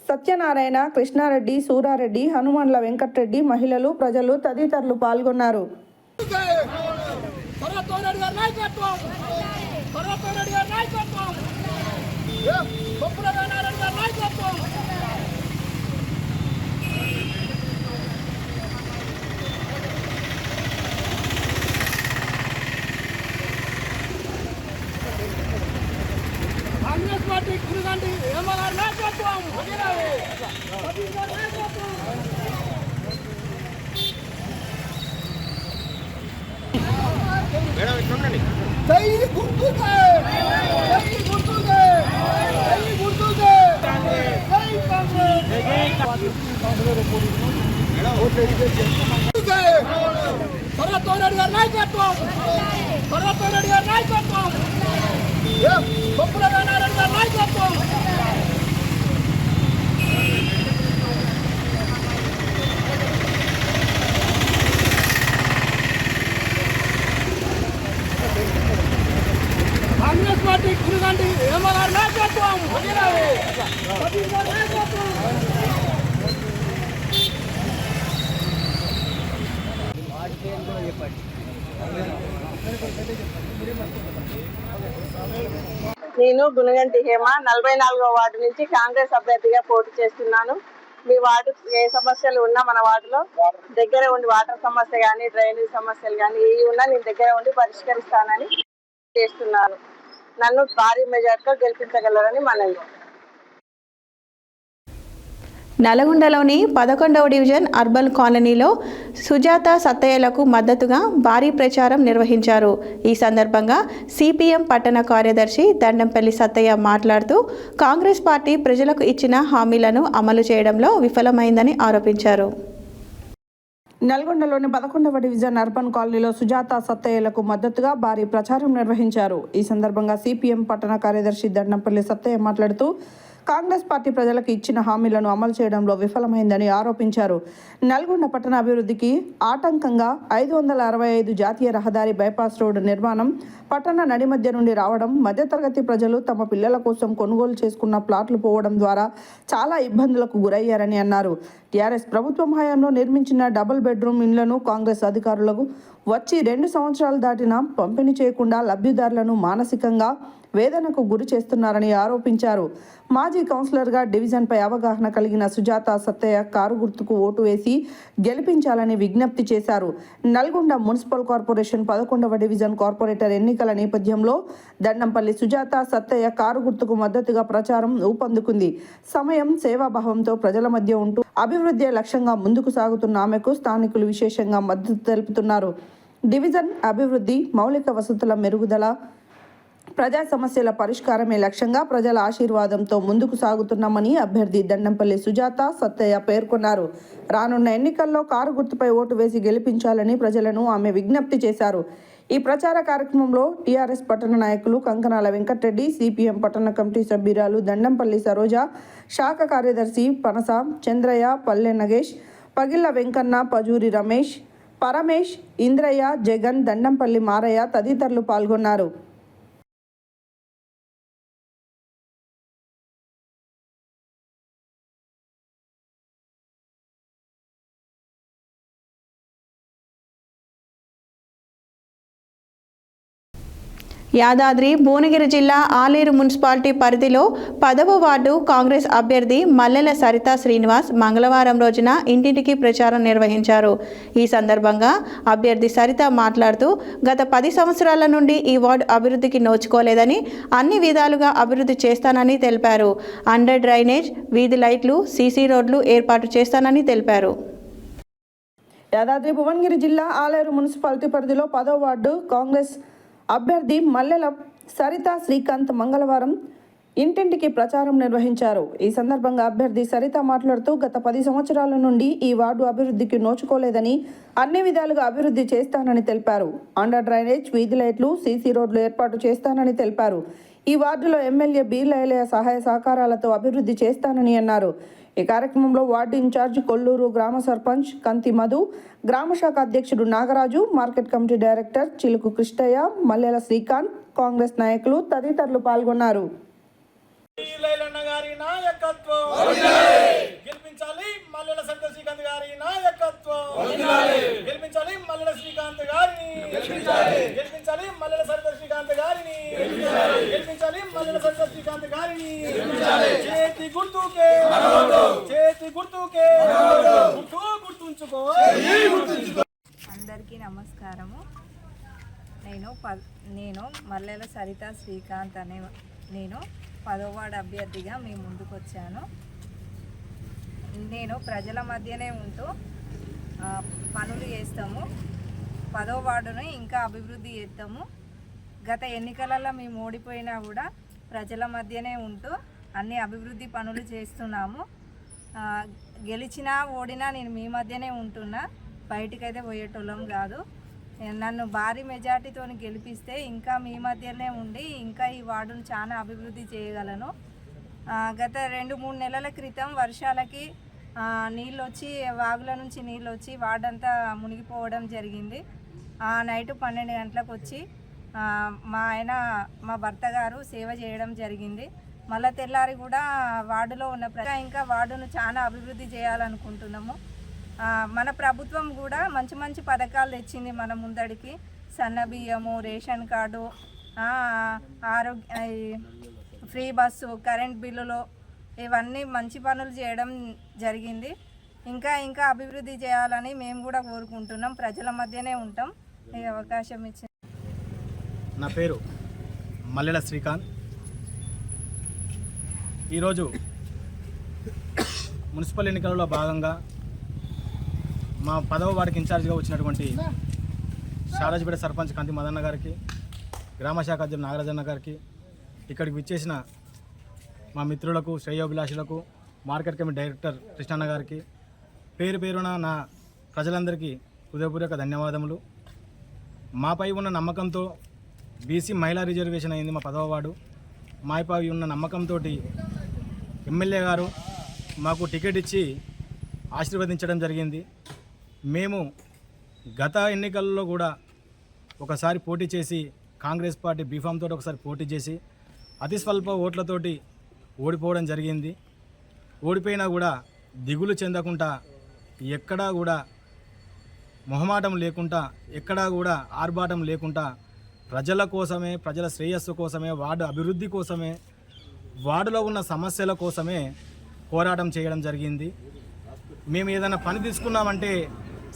సత్యనారాయణ, కృష్ణారెడ్డి, సూరారెడ్డి, హనుమాన్ల వెంకట్రెడ్డి, మహిళలు, ప్రజలు తదితరులు పాల్గొన్నారు. కాంగ్రెస్ పార్టీ గురుగంటి హేమ గారి నాయకత్వం. జై గుర్తుకే, జై గుర్తుకే, జై గుర్తుకే, జై కాంగ్రెస్ గారి నాయకత్వం, రెడ్డి గారి నాయకత్వం, బొప్పుల నారాయణ గారి నాయకత్వం. పార్టీ గురుగంటి హేమగారి నాయకత్వం. సతీష్ గారి నాయకత్వం. నేను గుణగంటి హేమ 44వ వార్డు నుంచి కాంగ్రెస్ అభ్యర్థిగా పోటీ చేస్తున్నాను. మీ వార్డు ఏ సమస్యలు ఉన్నా మన వార్డులో దగ్గర ఉండి వాటర్ సమస్య కానీ డ్రైనేజ్ సమస్యలు కానీ ఏ ఉన్నా నేను దగ్గర ఉండి పరిష్కరిస్తానని చేస్తున్నాను. నన్ను భారీ మెజార్టీతో గెలిపించగలరని మనవి. నల్గొండలోని 11వ డివిజన్ అర్బన్ కాలనీలో సుజాత సత్తయ్యలకు మద్దతుగా భారీ ప్రచారం నిర్వహించారు. ఈ సందర్భంగా సిపిఎం పట్టణ కార్యదర్శి దండంపల్లి సత్తయ్య మాట్లాడుతూ కాంగ్రెస్ పార్టీ ప్రజలకు ఇచ్చిన హామీలను అమలు చేయడంలో విఫలమైందని ఆరోపించారు. నల్గొండలోని 11వ డివిజన్ అర్బన్ కాలనీలో సుజాత సత్తయ్యలకు మద్దతుగా భారీ ప్రచారం నిర్వహించారు. ఈ సందర్భంగా సిపిఎం పట్టణ కార్యదర్శి దండంపల్లి సత్తయ్య మాట్లాడుతూ కాంగ్రెస్ పార్టీ ప్రజలకు ఇచ్చిన హామీలను అమలు చేయడంలో విఫలమైందని ఆరోపించారు. నల్గొండ పట్టణ అభివృద్ధికి ఆటంకంగా 565 జాతీయ రహదారి బైపాస్ రోడ్డు నిర్మాణం, పట్టణ నడిమధ్య నుండి రావడం, మధ్యతరగతి ప్రజలు తమ పిల్లల కోసం కొనుగోలు చేసుకున్న ప్లాట్లు పోవడం ద్వారా చాలా ఇబ్బందులకు గురయ్యారని అన్నారు. టీఆర్ఎస్ ప్రభుత్వం హయాంలో నిర్మించిన డబుల్ బెడ్రూమ్ ఇండ్లను కాంగ్రెస్ అధికారులకు వచ్చి 2 సంవత్సరాలు దాటినా పంపిణీ చేయకుండా లబ్ధిదారులను మానసికంగా వేదనకు గురి చేస్తున్నారని ఆరోపించారు. మాజీ కౌన్సిలర్గా డివిజన్పై అవగాహన కలిగిన సుజాత సత్తయ్య కారు గుర్తుకు ఓటు వేసి గెలిపించాలని విజ్ఞప్తి చేశారు. నల్గొండ మున్సిపల్ కార్పొరేషన్ 11వ డివిజన్ కార్పొరేటర్ ఎన్నికల నేపథ్యంలో దండంపల్లి సుజాత సత్తయ్య కారు గుర్తుకు మద్దతుగా ప్రచారం ఊపందుకుంది. సమయం సేవాభావంతో ప్రజల మధ్య ఉంటూ అభివృద్ధి లక్ష్యంగా ముందుకు సాగుతున్న ఆమెకు స్థానికులు విశేషంగా మద్దతు తెలుపుతున్నారు. డివిజన్ అభివృద్ధి, మౌలిక వసతుల మెరుగుదల, ప్రజా సమస్యల పరిష్కారమే లక్ష్యంగా ప్రజల ఆశీర్వాదంతో ముందుకు సాగుతున్నామని అభ్యర్థి దండంపల్లి సుజాత సత్తయ్య పేర్కొన్నారు. రానున్న ఎన్నికల్లో కారు గుర్తుపై ఓటు వేసి గెలిపించాలని ప్రజలను ఆమె విజ్ఞప్తి చేశారు. ఈ ప్రచార కార్యక్రమంలో టీఆర్ఎస్ పట్టణ నాయకులు కంకనాల వెంకటరెడ్డి, సిపిఎం పట్టణ కమిటీ సభ్యురాలు దండంపల్లి సరోజ, శాఖ కార్యదర్శి పనస చంద్రయ్య, పల్లె నగేష్, పగిళ్ల వెంకన్న, పజూరి రమేష్, పరమేష్, ఇంద్రయ్య, జగన్, దండంపల్లి మారయ్య తదితరులు పాల్గొన్నారు. యాదాద్రి భువనగిరి జిల్లా ఆలేరు మున్సిపాలిటీ పరిధిలో 10వ వార్డు కాంగ్రెస్ అభ్యర్థి మల్లెల సరిత శ్రీనివాస్ మంగళవారం రోజున ఇంటింటికి ప్రచారం నిర్వహించారు. ఈ సందర్భంగా అభ్యర్థి సరిత మాట్లాడుతూ గత 10 సంవత్సరాల నుండి ఈ వార్డు అభివృద్ధికి నోచుకోలేదని, అన్ని విధాలుగా అభివృద్ధి చేస్తానని తెలిపారు. అండర్ డ్రైనేజ్, వీధి లైట్లు, సీసీ రోడ్లు ఏర్పాటు చేస్తానని తెలిపారు. యాదాద్రి భువనగిరి జిల్లా ఆలేరు మున్సిపాలిటీ పరిధిలో 10వ వార్డు కాంగ్రెస్ అభ్యర్థి మల్లెల సరిత శ్రీకాంత్ మంగళవారం ఇంటింటికి ప్రచారం నిర్వహించారు. ఈ సందర్భంగా అభ్యర్థి సరిత మాట్లాడుతూ గత 10 సంవత్సరాల నుండి ఈ వార్డు అభివృద్ధికి నోచుకోలేదని, అన్ని విధాలుగా అభివృద్ధి చేస్తానని తెలిపారు. అండర్ డ్రైనేజ్, వీధి లైట్లు, సీసీ రోడ్లు ఏర్పాటు చేస్తానని తెలిపారు. ఈ వార్డులో ఎమ్మెల్యే బీర్లయ్య సహాయ సహకారాలతో అభివృద్ధి చేస్తానని అన్నారు. ఈ కార్యక్రమంలో వార్డు ఇన్ఛార్జ్ కొల్లూరు గ్రామ సర్పంచ్ కంతి మధు, గ్రామ శాఖ అధ్యక్షుడు నాగరాజు, మార్కెట్ కమిటీ డైరెక్టర్ చిలుకు కృష్ణయ్య, మల్లెల శ్రీకాంత్, కాంగ్రెస్ నాయకులు తదితరులు పాల్గొన్నారు. గెలిపించాలి మల్లెల సరిత శ్రీకాంత్ గారి నాయకత్వం. గెలిపించాలి మల్లెల శ్రీకాంత్ గారిని. గెలిపించాలి మల్లెల సరిత శ్రీకాంత్ గారిని. గెలిపించాలి మల్లెల సరిత శ్రీకాంత్ గారిని. చేతి గుర్తుకే, చేతి గుర్తుకే, గుర్తు గుర్తుంచుకో. అందరికీ నమస్కారము. నేను మల్లెల సరిత శ్రీకాంత్ నేను 10వ వార్డు అభ్యర్థిగా మీ ముందుకు వచ్చాను. నేను ప్రజల మధ్యనే ఉంటూ పనులు చేస్తాము. 10వ వార్డును ఇంకా అభివృద్ధి చేస్తాము. గత ఎన్నికలలో మేము ఓడిపోయినా కూడా ప్రజల మధ్యనే ఉంటూ అన్ని అభివృద్ధి పనులు చేస్తున్నాము. గెలిచినా ఓడినా నేను మీ మధ్యనే ఉంటున్నా, బయటికైతే పోయేటోళ్ళం కాదు. నన్ను భారీ మెజార్టీతో గెలిపిస్తే ఇంకా మీ మధ్యనే ఉండి ఇంకా ఈ వార్డును చాలా అభివృద్ధి చేయగలను. గత 2-3 నెలల క్రితం వర్షాలకి నీళ్ళు వచ్చి, వాగుల నుంచి నీళ్ళు వచ్చి వార్డంతా మునిగిపోవడం జరిగింది. నైట్ 12 గంటలకు వచ్చి మా ఆయన మా భర్త గారు సేవ చేయడం జరిగింది. మళ్ళీ తెల్లారి కూడా వార్డులో ఉన్న ఇంకా వార్డును చాలా అభివృద్ధి చేయాలనుకుంటున్నాము. మన ప్రభుత్వం కూడా మంచి మంచి పథకాలు తెచ్చింది మన ముందడికి. సన్న బియ్యము, రేషన్ కార్డు, ఆరోగ్య ఫ్రీ బస్సు, కరెంట్ బిల్లులు, ఇవన్నీ మంచి పనులు చేయడం జరిగింది. ఇంకా ఇంకా అభివృద్ధి చేయాలని మేము కూడా కోరుకుంటున్నాం. ప్రజల మధ్యనే ఉంటాం. ఈ అవకాశం ఇచ్చింది. నా పేరు మల్లెల శ్రీకాంత్. ఈరోజు మున్సిపల్ ఎన్నికలలో భాగంగా మా 10వ వార్డుకి ఇన్ఛార్జిగా వచ్చినటువంటి షారాజ్పేట సర్పంచ్ కంతి మదన్న గారికి, గ్రామ శాఖ అధ్యక్షుడు నాగరాజన్న గారికి, ఇక్కడికి విచ్చేసిన మా మిత్రులకు, శ్రేయోభిలాషులకు, మార్కెట్ కమిటీ డైరెక్టర్ కృష్ణన్న గారికి పేరు పేరున నా ప్రజలందరికీ హృదయపూర్వక ధన్యవాదములు. మాపై ఉన్న నమ్మకంతో బీసీ మహిళా రిజర్వేషన్ అయింది మా 10వ వార్డు. మాపై ఉన్న నమ్మకంతో ఎమ్మెల్యే గారు మాకు టికెట్ ఇచ్చి ఆశీర్వదించడం జరిగింది. మేము గత ఎన్నికల్లో కూడా ఒకసారి పోటీ చేసి కాంగ్రెస్ పార్టీ బీఫామ్ తోటి ఒకసారి పోటీ చేసి అతి స్వల్ప ఓట్లతోటి ఓడిపోవడం జరిగింది. ఓడిపోయినా కూడా దిగులు చెందకుండా, ఎక్కడా కూడా మొహమాటం లేకుండా, ఎక్కడా కూడా ఆర్భాటం లేకుండా ప్రజల కోసమే, ప్రజల శ్రేయస్సు కోసమే, వార్డు అభివృద్ధి కోసమే, వార్డులో ఉన్న సమస్యల కోసమే పోరాటం చేయడం జరిగింది. మేము ఏదైనా పని తీసుకున్నామంటే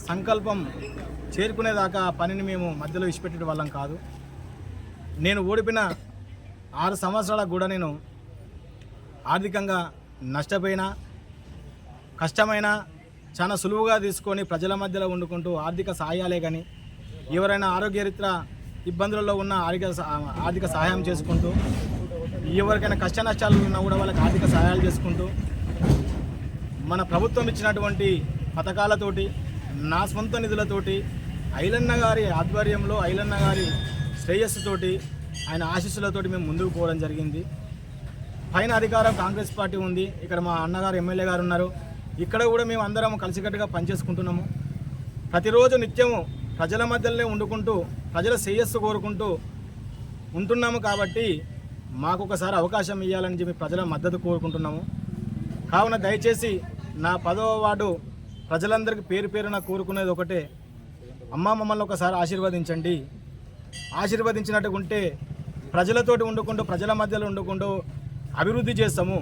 సంకల్పం చేరుకునేదాకా ఆ పనిని మేము మధ్యలో ఇచ్చిపెట్టే వాళ్ళం కాదు. నేను ఓడిపోయిన 6 సంవత్సరాలకు కూడా నేను ఆర్థికంగా నష్టపోయినా, కష్టమైన చాలా సులువుగా తీసుకొని ప్రజల మధ్యలో వండుకుంటూ ఆర్థిక సహాయాలే కానీ, ఎవరైనా ఆరోగ్యరీత్యా ఇబ్బందులలో ఉన్న ఆర్థిక సహాయం చేసుకుంటూ, ఎవరికైనా కష్ట నష్టాలు ఉన్నా కూడా వాళ్ళకి ఆర్థిక సహాయాలు చేసుకుంటూ, మన ప్రభుత్వం ఇచ్చినటువంటి పథకాలతోటి, నా సొంత నిధులతోటి, ఐలన్న గారి ఆధ్వర్యంలో, ఐలన్న గారి శ్రేయస్సుతోటి, ఆయన ఆశీస్సులతోటి మేము ముందుకు పోవడం జరిగింది. పైన అధికారం కాంగ్రెస్ పార్టీ ఉంది, ఇక్కడ మా అన్నగారు ఎమ్మెల్యే గారు ఉన్నారు. ఇక్కడ కూడా మేము అందరం కలిసికట్టుగా పనిచేసుకుంటున్నాము. ప్రతిరోజు నిత్యము ప్రజల మధ్యలోనే వండుకుంటూ ప్రజల శ్రేయస్సు కోరుకుంటూ ఉంటున్నాము. కాబట్టి మాకు ఒకసారి అవకాశం ఇవ్వాలని చెప్పి ప్రజల మద్దతు కోరుకుంటున్నాము. కావున దయచేసి నా 10వ వార్డు ప్రజలందరికీ పేరు పేరున కోరుకునేది ఒకటే, అమ్మ మమ్మల్ని ఒకసారి ఆశీర్వదించండి. ఆశీర్వదించినట్టుగా ఉంటే ప్రజలతోటి వండుకుంటూ, ప్రజల మధ్యలో వండుకుంటూ అభివృద్ధి చేస్తాము.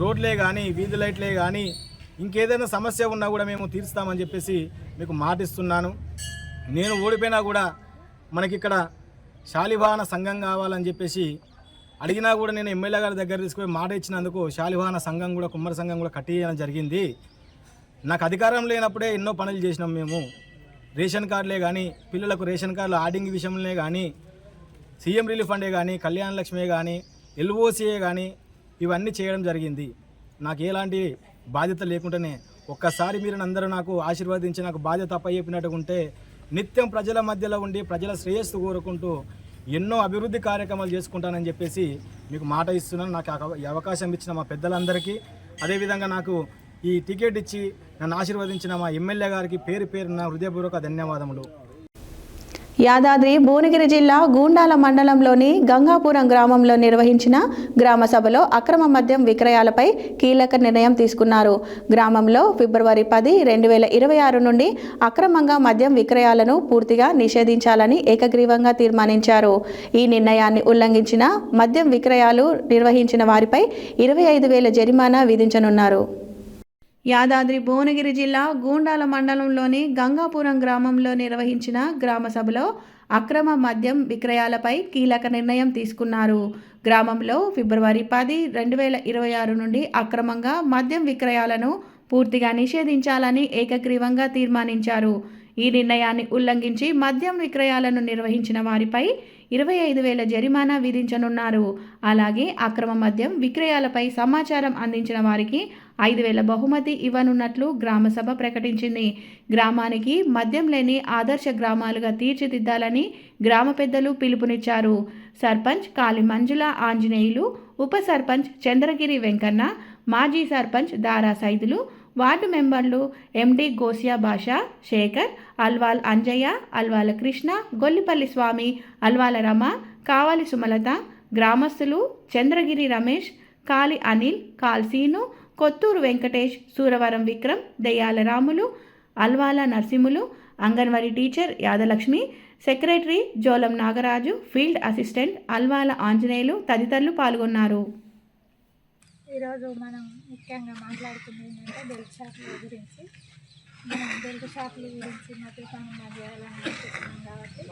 రోడ్లే కానీ, వీధి లైట్లే కానీ, ఇంకేదైనా సమస్య ఉన్నా కూడా మేము తీరుస్తామని చెప్పేసి మీకు మాటిస్తున్నాను. నేను ఓడిపోయినా కూడా మనకిక్కడ శాలివాహన సంఘం కావాలని చెప్పేసి అడిగినా కూడా నేను ఎమ్మెల్యే గారి దగ్గర తీసుకుని మాట ఇచ్చినందుకు శాలివాహన సంఘం కూడా, కుమ్మరి సంఘం కూడా కట్టియడం జరిగింది. నాకు అధికారం లేనప్పుడే ఎన్నో పనులు చేసినాం మేము. రేషన్ కార్డులే కానీ, పిల్లలకు రేషన్ కార్డులు ఆర్డింగ్ విషయంలో కానీ, సీఎం రిలీఫ్ ఫండే కానీ, కళ్యాణ లక్ష్మే కానీ, ఎల్ఓసీఏ కానీ, ఇవన్నీ చేయడం జరిగింది. నాకు ఎలాంటి బాధ్యత లేకుండానే ఒక్కసారి మీరు అందరూ నాకు ఆశీర్వదించి నాకు బాధ్యత అప్పచెప్పినట్టుగా ఉంటే నిత్యం ప్రజల మధ్యలో ఉండి ప్రజల శ్రేయస్సు కోరుకుంటూ ఎన్నో అభివృద్ధి కార్యక్రమాలు చేసుకుంటానని చెప్పేసి మీకు మాట ఇస్తున్నాను. నాకు ఈ అవకాశం ఇచ్చిన మా పెద్దలందరికీ, అదేవిధంగా నాకు ఈ టికెట్ ఇచ్చి నన్ను ఆశీర్వదించిన మా ఎమ్మెల్యే గారికి పేరు పేరున హృదయపూర్వక ధన్యవాదములు. యాదాద్రి భువనగిరి జిల్లా గూండాల మండలంలోని గంగాపురం గ్రామంలో నిర్వహించిన గ్రామ సభలో అక్రమ మద్యం విక్రయాలపై కీలక నిర్ణయం తీసుకున్నారు. గ్రామంలో ఫిబ్రవరి 10, 2026 నుండి అక్రమంగా మద్యం విక్రయాలను పూర్తిగా నిషేధించాలని ఏకగ్రీవంగా తీర్మానించారు. ఈ నిర్ణయాన్ని ఉల్లంఘించిన మద్యం విక్రయాలు నిర్వహించిన వారిపై 25,000 జరిమానా విధించనున్నారు. యాదాద్రి భువనగిరి జిల్లా గూండాల మండలంలోని గంగాపురం గ్రామంలో నిర్వహించిన గ్రామ సభలో అక్రమ మద్యం విక్రయాలపై కీలక నిర్ణయం తీసుకున్నారు. గ్రామంలో ఫిబ్రవరి 10, 2026 నుండి అక్రమంగా మద్యం విక్రయాలను పూర్తిగా నిషేధించాలని ఏకగ్రీవంగా తీర్మానించారు. ఈ నిర్ణయాన్ని ఉల్లంఘించి మద్యం విక్రయాలను నిర్వహించిన వారిపై 25,000 జరిమానా విధించనున్నారు. అలాగే అక్రమ మద్యం విక్రయాలపై సమాచారం అందించిన వారికి 5,000 బహుమతి ఇవ్వనున్నట్లు గ్రామసభ ప్రకటించింది. గ్రామానికి మద్యం లేని ఆదర్శ గ్రామాలుగా తీర్చిదిద్దాలని గ్రామ పెద్దలు పిలుపునిచ్చారు. సర్పంచ్ కాళి మంజుల ఆంజనేయులు, ఉప సర్పంచ్ చంద్రగిరి వెంకన్న, మాజీ సర్పంచ్ దారా సైదులు, వార్డు మెంబర్లు ఎండి గోసియా బాషా, శేఖర్, అల్వాల్ అంజయ్య, అల్వాల కృష్ణ, గొల్లిపల్లి స్వామి, అల్వాల రమ, కావాలి సుమలత, గ్రామస్తులు చంద్రగిరి రమేష్, కాలి Anil, కాల్సీను, Kotturu Venkatesh, Suravaram Vikram, Deyyala Ramulu, Alwala Narasimhulu, anganwadi teacher Yadalakshmi, secretary Jolam Nagaraju, field assistant Alwala Anjaneyulu తదితరులు పాల్గొన్నారు. ఈరోజు మనం ముఖ్యంగా మాట్లాడుకునేది ఏంటంటే బెల్ట్ షాపుల గురించి. మనం బెల్ట్ షాపుల గురించి మద్యపానం చేయాలని అనుకుంటున్నాం కాబట్టి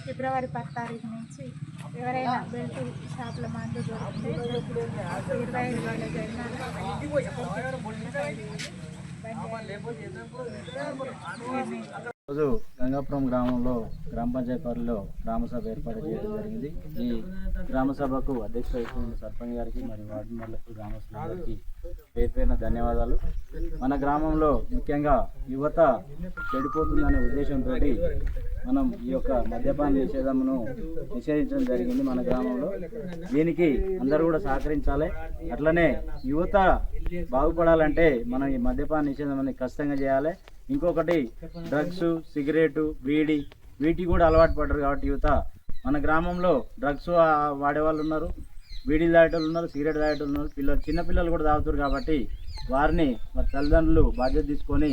ఫిబ్రవరి 10 తారీఖు నుంచి ఎవరైనా బెల్ట్ షాపుల మందు దొరికితే 25,000 జరిమానా. రోజు గంగాపురం గ్రామంలో గ్రామ పంచాయతీ పరిధిలో గ్రామసభ ఏర్పాటు చేయడం జరిగింది. ఈ గ్రామసభకు అధ్యక్షత వహిస్తున్న సర్పంచ్ గారికి మరియు వార్డు మెంబర్లకు గ్రామస్తులందరికీ పేరుపేరున ధన్యవాదాలు. మన గ్రామంలో ముఖ్యంగా యువత చెడిపోతుందనే ఉద్దేశంతో మనం ఈ యొక్క మద్యపాన నిషేధమును నిషేధించడం జరిగింది మన గ్రామంలో. దీనికి అందరూ కూడా సహకరించాలి. అట్లనే యువత బాగుపడాలంటే మనం ఈ మద్యపాన నిషేధం అనేది ఖచ్చితంగా చేయాలి. ఇంకొకటి డ్రగ్స్, సిగరెటు, బీడి వీటికి కూడా అలవాటు పడ్డారు కాబట్టి యువత మన గ్రామంలో డ్రగ్స్ వాడేవాళ్ళు ఉన్నారు, బీడీలు తాగేటోళ్ళు ఉన్నారు, సిగరెట్ తాగేటోళ్ళు ఉన్నారు, చిన్నపిల్లలు కూడా తాగుతారు. కాబట్టి వారిని వారి తల్లిదండ్రులు బాధ్యత తీసుకొని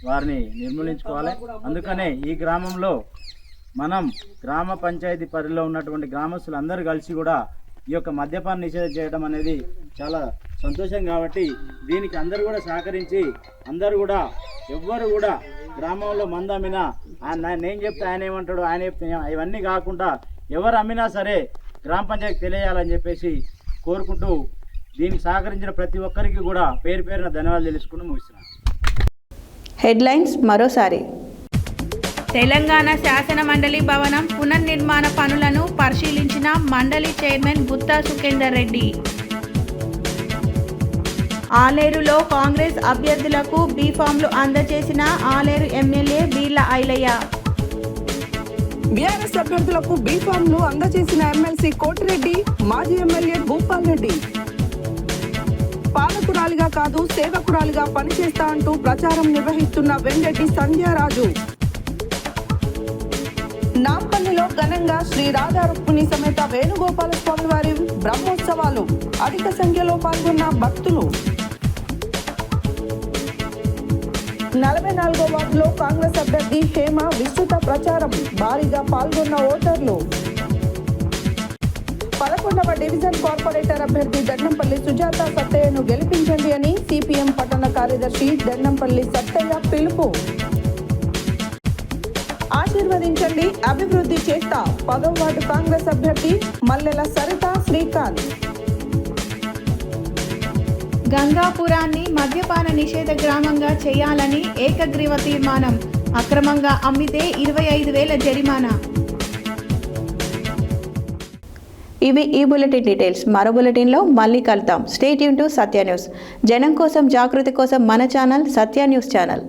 వారిని నిర్మూలించుకోవాలి. అందుకనే ఈ గ్రామంలో మనం గ్రామ పంచాయతీ పరిధిలో ఉన్నటువంటి గ్రామస్తులు అందరూ కలిసి కూడా ఈ యొక్క మద్యపాన నిషేధం చేయడం అనేది చాలా సంతోషం. కాబట్టి దీనికి అందరూ కూడా సహకరించి అందరూ కూడా ఎవ్వరు కూడా గ్రామంలో మందు అమ్మినా నేను చెప్తే ఆయన ఏమంటాడు, ఆయన చెప్తే ఇవన్నీ కాకుండా ఎవరు అమ్మినా సరే గ్రామ పంచాయతీకి తెలియాలని చెప్పేసి కోరుకుంటూ దీనికి సహకరించిన ప్రతి ఒక్కరికి కూడా పేరు పేరున ధన్యవాదాలు తెలుసుకుంటూ ముగిస్తున్నాను. హెడ్లైన్స్ మరోసారి. తెలంగాణ శాసన మండలి భవనం పునర్నిర్మాణ పనులను పరిశీలించిన మండలి చైర్మన్ గుత్తా సుఖేందర్ రెడ్డి. ఆలేరులో కాంగ్రెస్ అభ్యర్థులకు బీఫామ్లు అందజేసిన ఆలేరు ఎమ్మెల్యే బీర్ల ఐలయ్య. బీఆర్ఎస్ అభ్యర్థులకు బీఫామ్లు అందజేసిన ఎమ్మెల్సీ కోటిరెడ్డి, మాజీ ఎమ్మెల్యే భూపాల్ రెడ్డి. పాలకురాలిగా కాదు సేవకురాలిగా పనిచేస్తా అంటూ ప్రచారం నిర్వహిస్తున్న వెంరెడ్డి సంధ్యారాజు. నాంపల్లిలో ఘనంగా శ్రీ రాధా రుక్మిణి సమేత వేణుగోపాల స్వామి వారి బ్రహ్మోత్సవాలు. అధిక సంఖ్యలో పాల్గొన్న భక్తులు. 44వ వార్డులో కాంగ్రెస్ అభ్యర్థి హేమ విస్తృత ప్రచారం. భారీగా పాల్గొన్న ఓటర్లు. 11వ డివిజన్ కార్పొరేటర్ అభ్యర్థి దెన్నంపల్లి సుజాత సత్తయ్యను గెలిపించండి అని సిపిఎం పట్టణ కార్యదర్శి దెన్నంపల్లి సత్తయ్య పిలుపు. ఆశీర్వదించండి, అభివృద్ధి చేస్తా 10వ వార్డు కాంగ్రెస్ అభ్యర్థి మల్లెల సరిత శ్రీకాంత్. గంగాపురాన్ని మద్యపాన నిషేధ గ్రామంగా చేయాలని ఏకగ్రీవ తీర్మానం. అక్రమంగా అమ్మితే 25,000 జరిమానా. ఇవి ఈ బులెటిన్ డీటెయిల్స్. మరో బులెటిన్లో మళ్ళీ కలుద్దాం. Stay tune to Satya news. జనం కోసం, జాగృతి కోసం మన ఛానల్ సత్య న్యూస్ ఛానల్.